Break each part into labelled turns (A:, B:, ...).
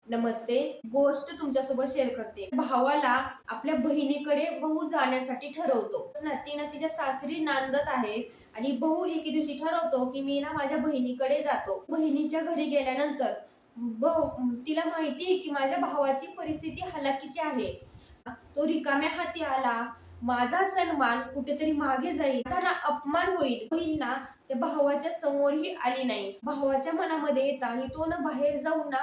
A: नमस्ते. गोष्ट तुमच्यासोबत शेअर करते. भावाला आपल्या बहिणीकडे बहू जाण्यासाठी ठरवतो. ती तिच्या सासरी नांदत आहे आणि भाऊ एके दिवशी ठरवतो की मी माझ्या बहिणीकडे जातो. बहिणीच्या घरी गेल्यानंतर तिला माहिती आहे की माझ्या भावाची परिस्थिती हलाखीची आहे. तो रिकाम्या हाती आला, माझा सन्मान कुठेतरी मागे जाईल, माझा अपमान होईल. बहीण त्या भावाच्या समोरही आली नाही. भावाच्या मनामध्ये येतं आणि तो बाहेर जाऊन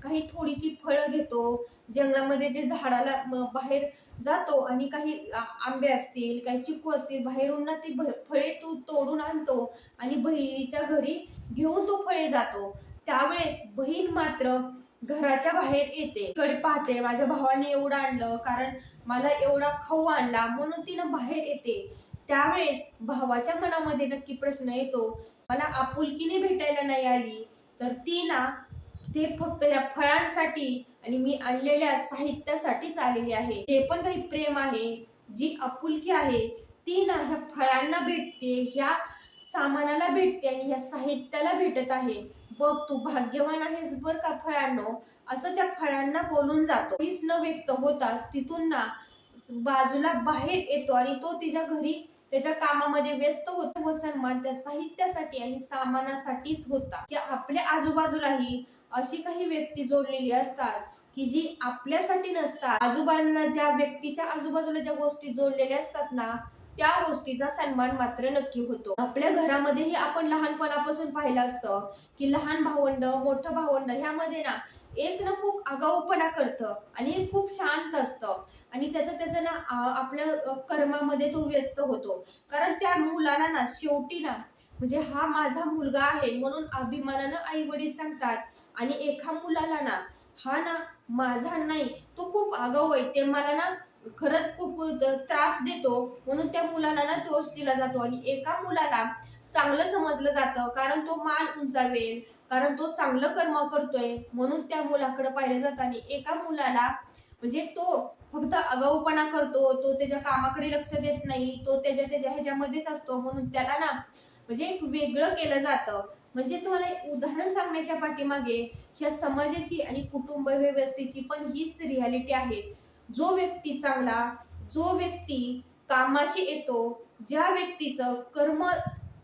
A: काही थोडीशी फळं घेतो. जंगलामध्ये जे झाडाला बाहेर जातो आणि काही आंबे असतील, काही चिकू असतील, बाहेरून ती फळे तोडून आणतो आणि बहिणीच्या घरी घेऊन तो फळे जातो. त्यावेळेस बहीण मात्र घराच्या बाहेर येते. कडे पाहते, माझ्या भावाने एवढं आणलं, कारण मला एवढा खाऊ आणला, म्हणून तिनं बाहेर येते. त्यावेळेस भावाच्या मनामध्ये नक्की प्रश्न येतो, मला आपुलकीने भेटायला नाही आली तर ती ते फक्त या फळांसाठी आणि मी आणलेल्या साहित्यासाठीच आलेली आहे. जे पण काही प्रेम आहे, जी आपुलकी आहे, ती ह्या फळांना भेटते, ह्या सामानाला भेटते आणि ह्या साहित्याला भेटत आहे. बघ तू भाग्यवान आहेस बर का फळांनो, असं त्या फळांना बोलून जातो. हीच न व्यक्त होता तिथून बाजूला बाहेर येतो आणि तो तिच्या घरी त्याच्या कामामध्ये व्यस्त होतो व सन्मान त्या साहित्यासाठी आणि सामानासाठीच होता. की आपल्या आजूबाजूलाही अशी काही व्यक्ती जोडलेली असतात की जी आपल्यासाठी नसतात. आजूबाजूला ज्या व्यक्तीच्या आजूबाजूला ज्या गोष्टी जोडलेल्या असतात त्या गोष्टीचा सन्मान मात्र नक्की होतो. आपल्या घरामध्येही आपण लहानपणापासून पाहिलं असतं की लहान भावंड, मोठं भावंड ह्यामध्ये एक खूप आगाऊपणा करतं आणि एक खूप शांत असतं आणि त्याचं आपल्या कर्मामध्ये तो व्यस्त होतो. कारण त्या मुलाला शेवटी म्हणजे हा माझा मुलगा आहे म्हणून अभिमानानं आई वडील सांगतात आणि एका मुलाला हा माझा नाही, तो खूप आगाऊ आहे, ते मला खरंच खूप त्रास देतो म्हणून त्या मुलाला दोष दिला जातो. आणि एका मुलाला चांगलं समजलं जातं कारण तो मान उंचावेल, कारण तो चांगलं कर्म करतोय म्हणून त्या मुलाकडे पाहिलं जातं. आणि एका मुलाला म्हणजे तो फक्त आगाऊपणा करतो, तो त्याच्या कामाकडे लक्ष देत नाही, तो त्याच्या ह्याच्यामध्येच असतो म्हणून त्याला म्हणजे एक वेगळं केलं जातं. म्हणजे तुम्हाला उदाहरण सांगण्याच्या पाठीमागे या समाजाची आणि कुटुंब व्यवस्थेची पण हीच रियालिटी आहे. जो व्यक्ती चांगला, जो व्यक्ती कामाशी येतो, ज्या व्यक्तीचं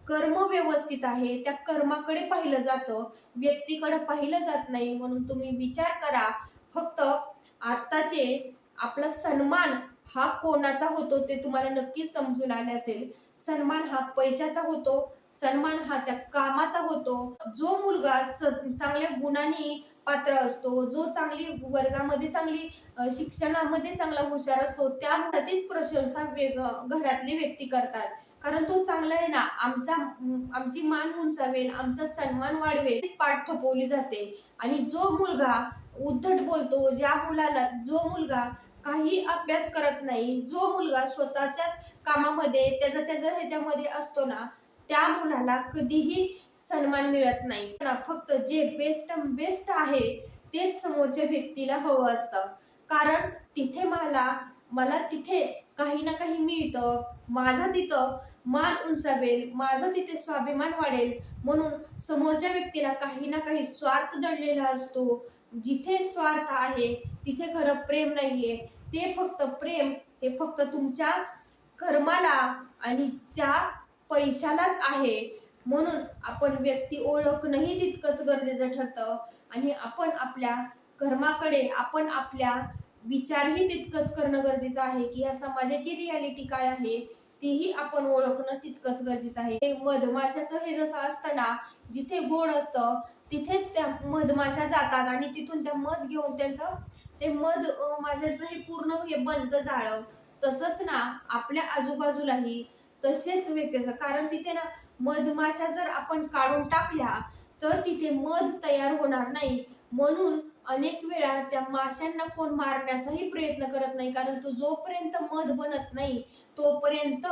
A: कर्म व्यवस्थित आहे, त्या कर्माकडे पाहिलं जातं, व्यक्तीकडे पाहिलं जात नाही. म्हणून तुम्ही विचार करा, फक्त आताचे आपला सन्मान हा कोणाचा होतो ते तुम्हाला नक्कीच समजून आले असेल. सन्मान हा पैशाचा होतो, सन्मान हा त्या कामाचा होतो. जो मुलगा चांगल्या गुणांनी पात्र असतो, जो चांगली वर्गामध्ये चांगली शिक्षणामध्ये चांगला हुशार असतो, त्या मुलाचीच प्रशंसा घरातली व्यक्ती करतात. कारण तो चांगला आहे आमची मान उंचावेल, आमचा सन्मान वाढवेल, पाठ थोपवली जाते. आणि जो मुलगा उद्धट बोलतो, जो मुलगा काही अभ्यास करत नाही, जो मुलगा स्वतःच्याच कामामध्ये त्याच्या ह्याच्यामध्ये असतो त्या मुलाला कधीही सन्मान मिळत नाही. फक्त जे बेस्ट आहे तेच समोरच्या व्यक्तीला हवं असतं. कारण तिथे मला तिथे काही ना काही मिळतं, माझा तिथं मान उंचावेल, माझा तिथे स्वाभिमान वाढेल म्हणून समोरच्या व्यक्तीला काही ना काही स्वार्थ दडलेला असतो. जिथे स्वार्थ आहे तिथे खरं प्रेम नाहीये. ते फक्त प्रेम हे फक्त तुमच्या कर्माला आणि त्या पैशालाच आहे. म्हणून आपण व्यक्ती ओळखणंही तितकंच गरजेचं ठरतं आणि आपण आपल्या कर्माकडे आपण आपल्या विचारही तितकंच करणं गरजेचं आहे की या समाजाची रियालिटी काय आहे तीही आपण ओळखणं तितकंच गरजेचं आहे. मधमाशाचं हे जसं असतं जिथे गोड असतं तिथेच त्या मधमाशा जातात आणि तिथून त्या मध घेऊन त्यांचं ते मध माशाचं हे पूर्ण हे बनतं जाळं. तसंच आपल्या आजूबाजूलाही तसेच व्यक्तीचं, कारण तिथे मधमाशा जर आपण काढून टाकल्या तर तिथे मध तयार होणार नाही. म्हणून अनेक वेळा त्या माशांना कोण मारण्याचाही प्रयत्न करत नाही, कारण तो जोपर्यंत मध बनत नाही तोपर्यंत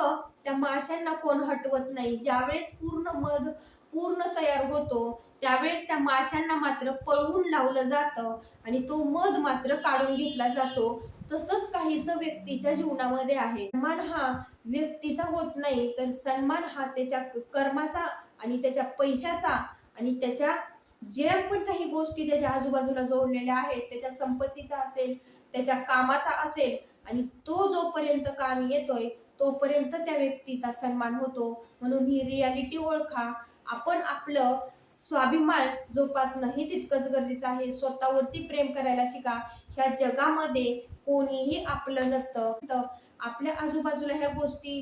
A: त्या माशांना कोण हटवत नाही. ज्यावेळेस पूर्ण तयार होतो त्यावेळेस त्या माशांना मात्र पळवून लावलं जातं आणि तो मध मात्र काढून घेतला जातो. तसंच काहीसं व्यक्तीच्या जीवनामध्ये आहे. सन्मान हा व्यक्तीचा होत नाही तर सन्मान हा त्याच्या कर्माचा आणि त्याच्या पैशाचा आणि त्याच्या जे पण काही गोष्टी त्याच्या आजूबाजूला जोडलेल्या आहेत, त्याच्या संपत्तीचा असेल, त्याच्या कामाचा असेल, आणि तो जोपर्यंत कामी येतोय तोपर्यंत त्या व्यक्तीचा सन्मान होतो. म्हणून ही रियालिटी ओळखा. आपण आपलं स्वाभिमान जोपासणं हे तितकंच गरजेचं आहे. स्वतःवरती प्रेम करायला शिका. ह्या जगामध्ये कोणीही आपलं नसतं. तर आपल्या आजूबाजूला ह्या गोष्टी,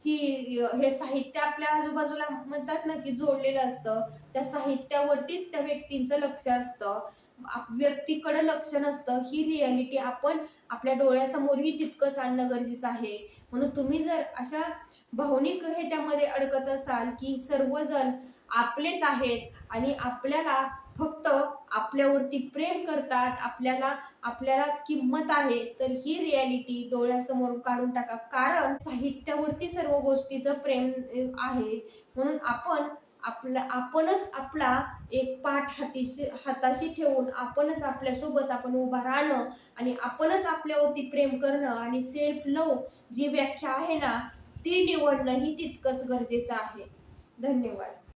A: ही हे साहित्य आपल्या आजूबाजूला म्हणतात ना की जोडलेलं असतं. त्या साहित्यावरतीच त्या व्यक्तींचं लक्ष असतं, व्यक्तीकडे लक्ष नसतं. ही रियालिटी आपण आपल्या डोळ्यासमोरही तितकंच आणणं गरजेचं आहे. म्हणून तुम्ही जर अशा भावनिक ह्याच्यामध्ये अडकत असाल की सर्वजण आपलेच आहेत आणि आपल्याला फक्त आपल्यावरती प्रेम करतात, आपल्याला आपल्याला किंमत आहे, तर ही रियालिटी डोळ्यासमोर काढून टाका. कारण साहित्यावरती सर्व गोष्टीचं प्रेम आहे. म्हणून आपणच आपला एक पाठ हाताशी ठेवून आपणच आपल्यासोबत आपण उभा राहणं आणि आपणच आपल्यावरती प्रेम करणं आणि सेल्फ लव्ह जी व्याख्या आहे ना ती निवडणं ही तितकंच गरजेचं आहे. धन्यवाद.